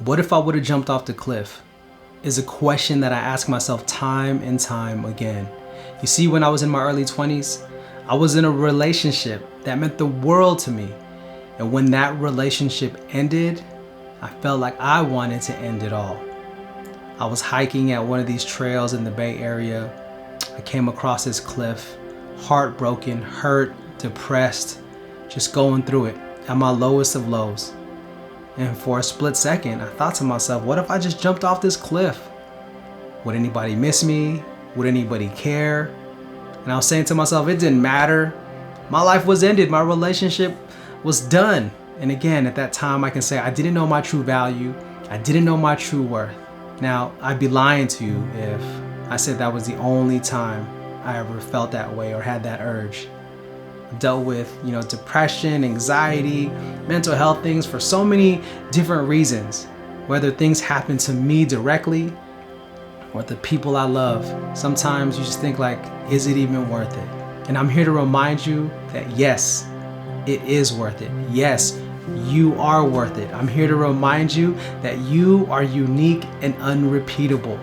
What if I would have jumped off the cliff? Is a question that I ask myself time and time again. You see, when I was in my early 20s, I was in a relationship that meant the world to me. And when that relationship ended, I felt like I wanted to end it all. I was hiking at one of these trails in the Bay Area. I came across this cliff, heartbroken, hurt, depressed, just going through it at my lowest of lows. And for a split second, I thought to myself, what if I just jumped off this cliff? Would anybody miss me? Would anybody care? And I was saying to myself, it didn't matter. My life was ended. My relationship was done. And again, at that time, I can say I didn't know my true value. I didn't know my true worth. Now, I'd be lying to you if I said that was the only time I ever felt that way or had that urge. Dealt with, depression, anxiety, mental health things for so many different reasons. Whether things happen to me directly or the people I love, sometimes you just think like, is it even worth it? And I'm here to remind you that yes, it is worth it. Yes, you are worth it. I'm here to remind you that you are unique and unrepeatable.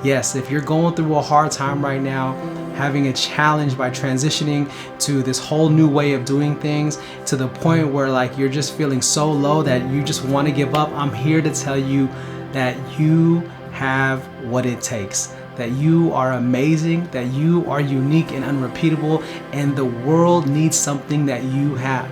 Yes, if you're going through a hard time right now, having a challenge by transitioning to this whole new way of doing things to the point where like you're just feeling so low that you just want to give up, I'm here to tell you that you have what it takes, that you are amazing, that you are unique and unrepeatable, and the world needs something that you have.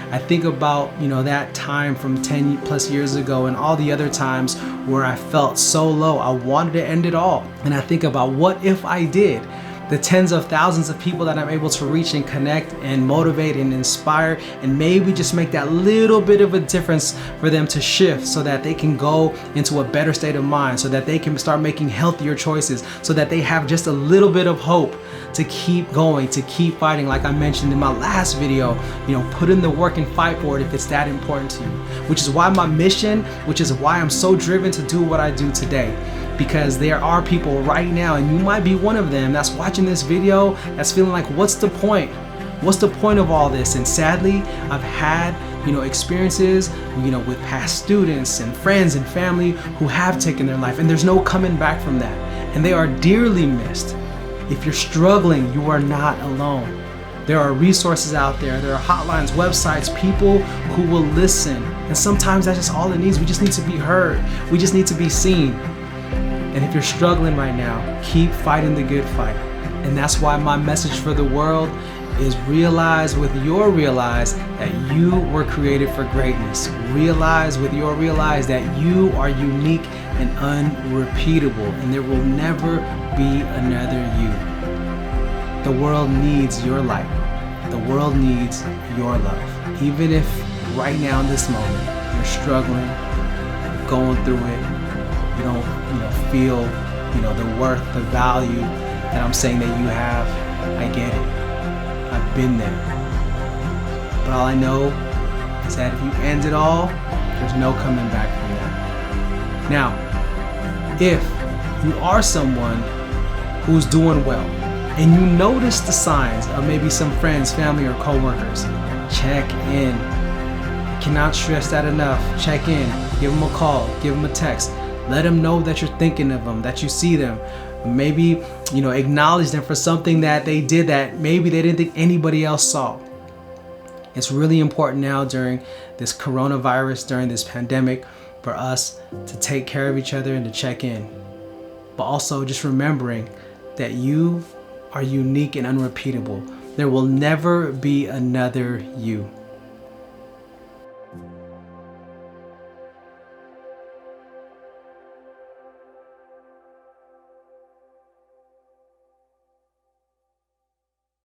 I think about, that time from 10 plus years ago and all the other times where I felt so low, I wanted to end it all. And I think about what if I did? The tens of thousands of people that I'm able to reach and connect and motivate and inspire, and maybe just make that little bit of a difference for them to shift so that they can go into a better state of mind, so that they can start making healthier choices, so that they have just a little bit of hope to keep going, to keep fighting. Like I mentioned in my last video, put in the work and fight for it if it's that important to you, which is why my mission, which is why I'm so driven to do what I do today. Because there are people right now, and you might be one of them, that's watching this video, that's feeling like, what's the point? What's the point of all this? And sadly, I've had, experiences, with past students and friends and family who have taken their life, and there's no coming back from that. And they are dearly missed. If you're struggling, you are not alone. There are resources out there. There are hotlines, websites, people who will listen. And sometimes that's just all it needs. We just need to be heard. We just need to be seen. And if you're struggling right now, keep fighting the good fight. And that's why my message for the world is realize that you were created for greatness. Realize that you are unique and unrepeatable, and there will never be another you. The world needs your light. The world needs your love. Even if right now in this moment you're struggling, you're going through it, you don't feel the worth, the value that I'm saying that you have, I get it. I've been there. But all I know is that if you end it all, there's no coming back from that. Now, if you are someone who's doing well and you notice the signs of maybe some friends, family, or coworkers, check in. I cannot stress that enough. Check in. Give them a call. Give them a text. Let them know that you're thinking of them, that you see them. Maybe, acknowledge them for something that they did that maybe they didn't think anybody else saw. It's really important now during this coronavirus, during this pandemic, for us to take care of each other and to check in. But also just remembering that you are unique and unrepeatable. There will never be another you.